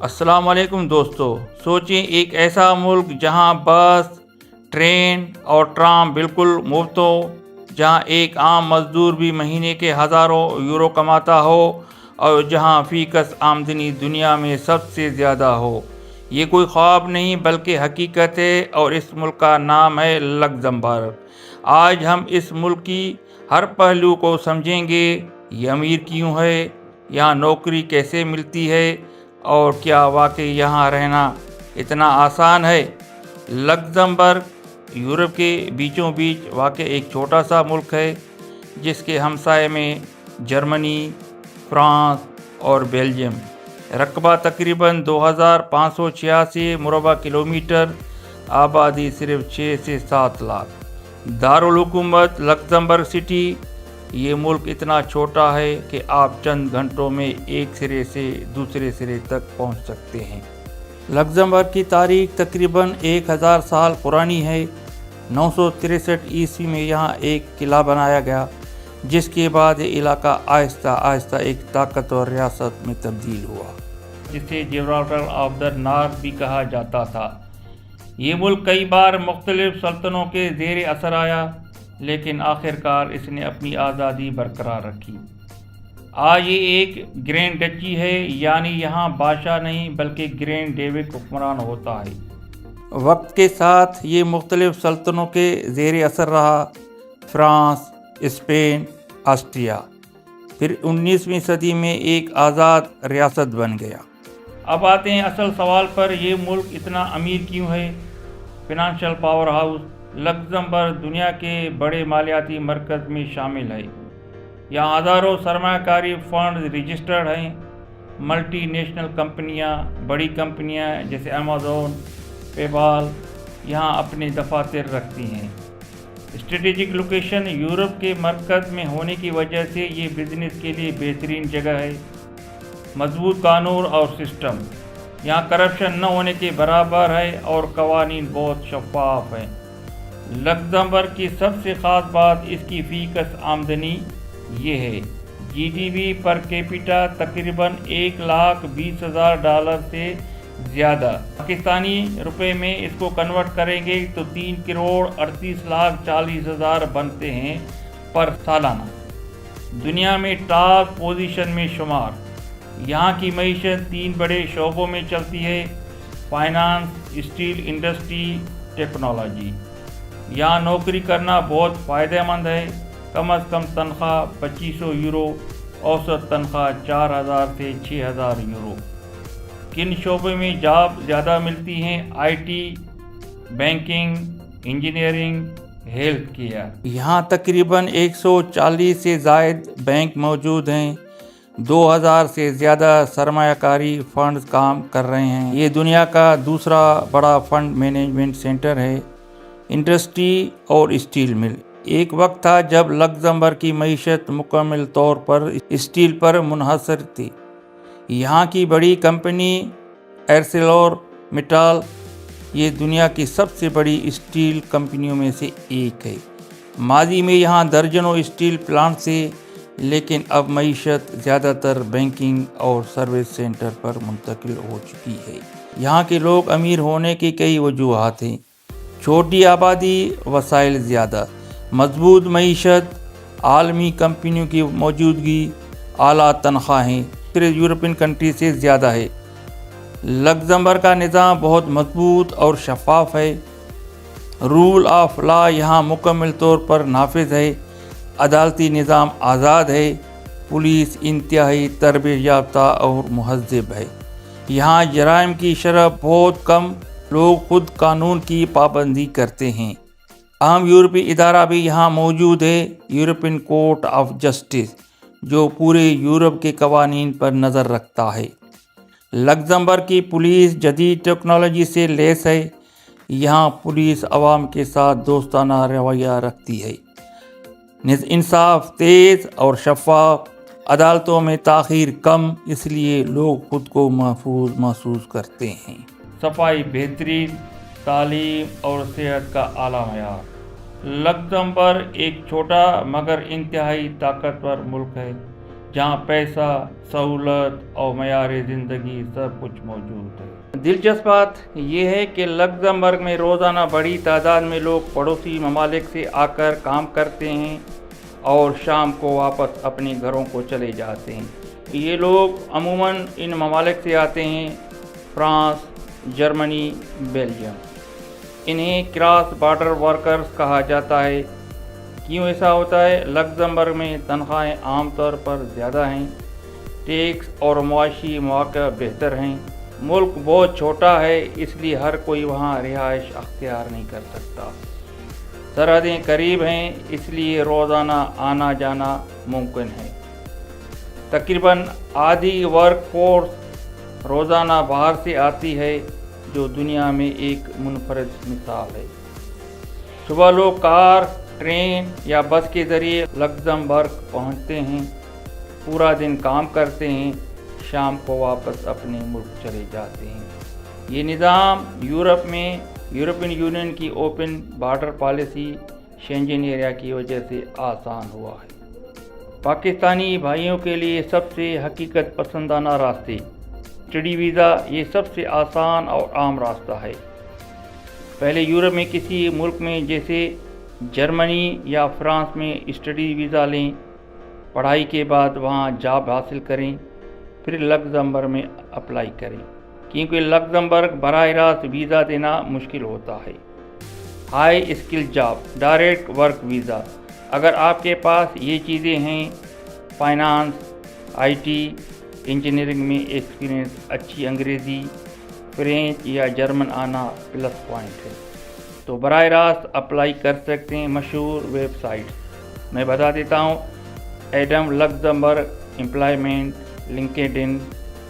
السلام علیکم دوستو، سوچیں ایک ایسا ملک جہاں بس، ٹرین اور ٹرام بالکل مفت ہو، جہاں ایک عام مزدور بھی مہینے کے ہزاروں یورو کماتا ہو اور جہاں فی کس آمدنی دنیا میں سب سے زیادہ ہو۔ یہ کوئی خواب نہیں بلکہ حقیقت ہے، اور اس ملک کا نام ہے لگزمبرگ۔ آج ہم اس ملک کی ہر پہلو کو سمجھیں گے۔ یہ امیر کیوں ہے، یہاں نوکری کیسے ملتی ہے، اور کیا واقعی یہاں رہنا اتنا آسان ہے؟ لگزمبرگ یورپ کے بیچوں بیچ واقع ایک چھوٹا سا ملک ہے، جس کے ہمسائے میں جرمنی، فرانس اور بیلجیم۔ رقبہ تقریباً 2586 مربع کلومیٹر، آبادی صرف 6 سے 7 لاکھ۔ دارالحکومت لگزمبرگ سٹی۔ یہ ملک اتنا چھوٹا ہے کہ آپ چند گھنٹوں میں ایک سرے سے دوسرے سرے تک پہنچ سکتے ہیں۔ لگزمبرگ کی تاریخ تقریباً 1000 سال پرانی ہے۔ 963 عیسوی میں یہاں ایک قلعہ بنایا گیا، جس کے بعد یہ علاقہ آہستہ آہستہ ایک طاقتور ریاست میں تبدیل ہوا، جسے جبرالٹر آف دا نارتھ بھی کہا جاتا تھا۔ یہ ملک کئی بار مختلف سلطنتوں کے زیر اثر آیا، لیکن آخرکار اس نے اپنی آزادی برقرار رکھی۔ آج یہ ایک گرینڈ ڈچی ہے، یعنی یہاں بادشاہ نہیں بلکہ گرینڈ ڈیوک حکمران ہوتا ہے۔ وقت کے ساتھ یہ مختلف سلطنتوں کے زیر اثر رہا، فرانس، اسپین، آسٹریا، پھر 19ویں صدی میں ایک آزاد ریاست بن گیا۔ اب آتے ہیں اصل سوال پر، یہ ملک اتنا امیر کیوں ہے؟ فائنانشل پاور ہاؤس لگزمبرگ دنیا کے بڑے مالیاتی مرکز میں شامل ہے۔ یہاں ہزاروں سرمایہ کاری فنڈز رجسٹرڈ ہیں۔ ملٹی نیشنل کمپنیاں، بڑی کمپنیاں جیسے ایمیزون، پے پال یہاں اپنے دفاتر رکھتی ہیں۔ اسٹریٹجک لوکیشن یورپ کے مرکز میں ہونے کی وجہ سے یہ بزنس کے لیے بہترین جگہ ہے۔ مضبوط قانون اور سسٹم، یہاں کرپشن نہ ہونے کے برابر ہے اور قوانین بہت شفاف ہیں۔ لگزمبرگ کی سب سے خاص بات اس کی فی کس آمدنی یہ ہے۔ G D P per capita تقریباً $1,20,000 سے زیادہ۔ پاکستانی روپے میں اس کو کنورٹ کریں گے تو 3,38,40,000 بنتے ہیں پر سالانہ۔ دنیا میں ٹاپ پوزیشن میں شمار۔ یہاں کی معیشت 3 بڑے شعبوں میں چلتی ہے: فائنانس، اسٹیل انڈسٹری، ٹیکنالوجی۔ یہاں نوکری کرنا بہت فائدہ مند ہے۔ کم از کم تنخواہ 2500 یورو، اوسط تنخواہ 4000 سے 6000 یورو۔ کن شعبے میں جاب زیادہ ملتی ہیں؟ I T, banking, engineering, health care. یہاں تقریباً 140 سے زائد بینک موجود ہیں۔ 2000 سے زیادہ سرمایہ کاری فنڈز کام کر رہے ہیں۔ یہ دنیا کا دوسرا بڑا فنڈ مینجمنٹ سینٹر ہے۔ انڈسٹری اور اسٹیل مل۔ ایک وقت تھا جب لگزمبرگ کی معیشت مکمل طور پر اسٹیل پر منحصر تھی۔ یہاں کی بڑی کمپنی ایرسیلور میٹال یہ دنیا کی سب سے بڑی اسٹیل کمپنیوں میں سے ایک ہے۔ ماضی میں یہاں درجنوں اسٹیل پلانٹ تھے، لیکن اب معیشت زیادہ تر بینکنگ اور سروس سینٹر پر منتقل ہو چکی ہے۔ یہاں کے لوگ امیر ہونے کی کئی وجوہات ہیں: چھوٹی آبادی، وسائل زیادہ، مضبوط معیشت، عالمی کمپنیوں کی موجودگی، اعلیٰ تنخواہیں صرف یورپین کنٹری سے زیادہ ہے۔ لگزمبرگ کا نظام بہت مضبوط اور شفاف ہے۔ رول آف لا یہاں مکمل طور پر نافذ ہے۔ عدالتی نظام آزاد ہے۔ پولیس انتہائی تربیت یافتہ اور مہذب ہے۔ یہاں جرائم کی شرح بہت کم، لوگ خود قانون کی پابندی کرتے ہیں۔ اہم یورپی ادارہ بھی یہاں موجود ہے، یورپین کورٹ آف جسٹس، جو پورے یورپ کے قوانین پر نظر رکھتا ہے۔ لگزمبرگ کی پولیس جدید ٹیکنالوجی سے لیس ہے۔ یہاں پولیس عوام کے ساتھ دوستانہ رویہ رکھتی ہے۔ انصاف تیز اور شفاف، عدالتوں میں تاخیر کم، اس لیے لوگ خود کو محفوظ محسوس کرتے ہیں۔ صفائی بہترین، تعلیم اور صحت کا اعلیٰ معیار۔ لگزمبرگ ایک چھوٹا مگر انتہائی طاقتور ملک ہے۔ जहाँ पैसा, सहूलत और मयार ज़िंदगी सब कुछ मौजूद है। दिलचस्प बात यह है कि लक्ज़मबर्ग में रोज़ाना बड़ी तादाद में लोग पड़ोसी ममालिक से आकर काम करते हैं और शाम को वापस अपने घरों को चले जाते हैं। ये लोग अमूमन इन ममालिक से आते हैं, फ्रांस, जर्मनी, बेल्जियम। इन्हें क्रॉस बॉर्डर वर्कर्स कहा जाता है। क्यों ऐसा होता है? लक्ज़मबर्ग में तनख्वाहें आमतौर पर ज़्यादा हैं, टैक्स और मुआशी मौक़े बेहतर हैं। मुल्क बहुत छोटा है, इसलिए हर कोई वहाँ रिहाइश अख्तियार नहीं कर सकता। सरहदें करीब हैं, इसलिए रोज़ाना आना जाना मुमकिन है। तकरीबन आधी वर्क फोर्स रोज़ाना बाहर से आती है, जो दुनिया में एक मुनफरद मिसाल है। सुबह लोग कार, ट्रेन या बस के ज़रिए लक्ज़मबर्ग पहुंचते हैं, पूरा दिन काम करते हैं, शाम को वापस अपने मुल्क चले जाते हैं। ये निज़ाम यूरोप में यूरोपियन यूनियन की open border policy Schengen area की वजह से आसान हुआ है। पाकिस्तानी भाइयों के लिए सबसे हकीकत पसंदाना रास्ते स्टडी वीज़ा ये सबसे आसान और आम रास्ता है। पहले यूरोप में किसी मुल्क में जैसे जर्मनी या फ्रांस में स्टडी वीज़ा लें, पढ़ाई के बाद वहाँ जॉब हासिल करें, फिर लक्ज़मबर्ग में अप्लाई करें, क्योंकि लक्ज़मबर्ग बराह रास्त वीज़ा देना मुश्किल होता है। High skill job, direct work visa, अगर आपके पास ये चीज़ें हैं, फाइनेंस, आईटी, इंजीनियरिंग में एक्सपीरियंस, अच्छी अंग्रेज़ी, फ्रेंच या जर्मन आना प्लस पॉइंट है, तो बराह रास्त अप्लाई कर सकते हैं। मशहूर वेबसाइट मैं बता देता हूँ: Adam Luxembourg, employment, LinkedIn,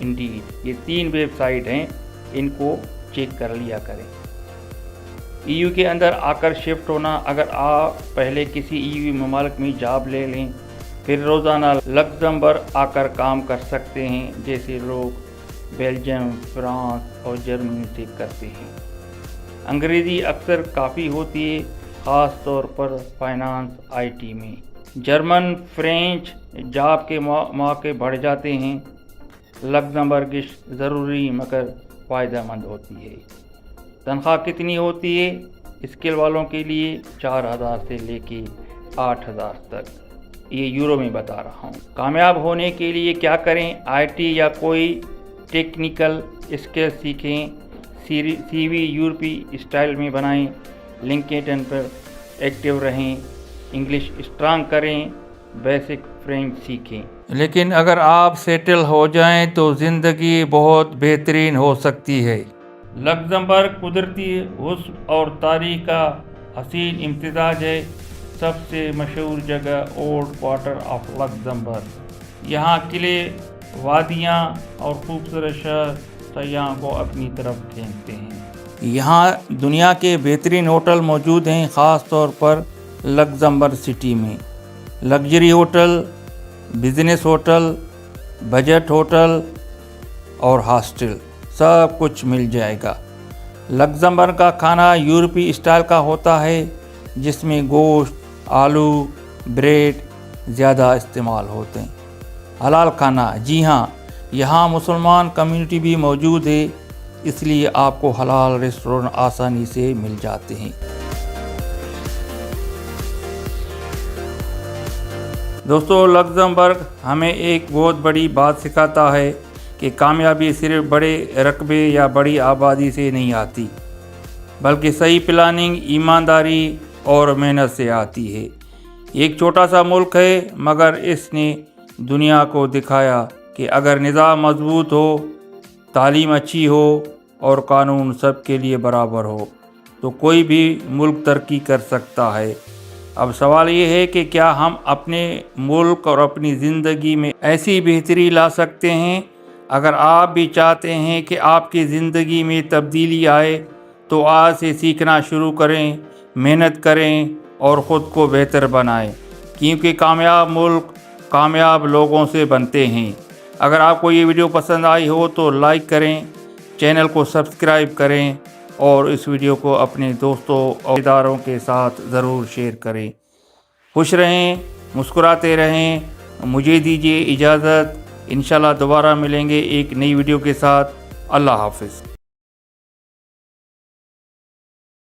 Indeed, ये 3 वेबसाइट हैं, इनको चेक कर लिया करें। ईयू के अंदर आकर शिफ्ट होना, अगर आप पहले किसी ईयू ममालिक में जॉब ले लें, फिर रोज़ाना लक्ज़मबर्ग आकर काम कर सकते हैं, जैसे लोग बेल्जियम, फ्रांस और जर्मनी से करते हैं। अंग्रेज़ी अक्सर काफ़ी होती है, ख़ास तौर पर फाइनेंस, आईटी में। जर्मन, फ्रेंच जॉब के मौके बढ़ जाते हैं। लक्ज़मबर्गिश ज़रूरी मगर फ़ायदेमंद होती है। तनख्वाह कितनी होती है? स्किल वालों के लिए 4000 से लेके 8000 तक, ये यूरो में बता रहा हूँ। कामयाब होने के लिए क्या करें? आईटी या कोई टेक्निकल स्किल सीखें, सीवी यूरोपी स्टाइल में बनाएं, लिंक्डइन पर एक्टिव रहें, इंग्लिश स्ट्रांग करें, बेसिक फ्रेंच सीखें। लेकिन अगर आप सेटल हो जाएं तो ज़िंदगी बहुत बेहतरीन हो सकती है। लक्ज़मबर्ग कुदरती हुस्न और तारीख़ का हसीन इम्तिज़ाज है। सबसे मशहूर जगह ओल्ड क्वार्टर ऑफ लक्ज़मबर्ग। यहाँ किले, वादियाँ और खूबसूरत शहर सयाहों को अपनी तरफ खींचते हैं। यहाँ दुनिया के बेहतरीन होटल मौजूद हैं, ख़ास तौर पर लक्ज़मबर्ग सिटी में। Luxury hotel, business hotel, budget hotel और हॉस्टल, सब कुछ मिल जाएगा। लक्ज़मबर्ग का खाना यूरोपी स्टाइल का होता है, जिसमें गोश्त, आलू, ब्रेड ज़्यादा इस्तेमाल होते हैं। हलाल खाना, जी हाँ, यहाँ मुसलमान कम्युनिटी भी मौजूद है, इसलिए आपको हलाल रेस्टोरेंट आसानी से मिल जाते हैं। दोस्तों, लक्ज़मबर्ग हमें एक बहुत बड़ी बात सिखाता है कि कामयाबी सिर्फ बड़े रकबे या बड़ी आबादी से नहीं आती, बल्कि सही प्लानिंग, ईमानदारी और मेहनत से आती है। एक छोटा सा मुल्क है, मगर इसने दुनिया को दिखाया कि अगर निज़ाम मजबूत हो, तालीम अच्छी हो और कानून सबके लिए बराबर हो, तो कोई भी मुल्क तरक्की कर सकता है। अब सवाल ये है कि क्या हम अपने मुल्क और अपनी ज़िंदगी में ऐसी बेहतरी ला सकते हैं? अगर आप भी चाहते हैं कि आपकी ज़िंदगी में तब्दीली आए, तो आज से सीखना शुरू करें, मेहनत करें और ख़ुद को बेहतर बनाएं, क्योंकि कामयाब मुल्क कामयाब लोगों से बनते हैं। अगर आपको ये वीडियो पसंद आई हो तो लाइक करें, चैनल को सब्सक्राइब करें और इस वीडियो को अपने दोस्तों और रिश्तेदारों के साथ ज़रूर शेयर करें। खुश रहें, मुस्कुराते रहें, مجھے دیجیے اجازت، انشاءاللہ دوبارہ ملیں گے ایک نئی ویڈیو کے ساتھ۔ اللہ حافظ۔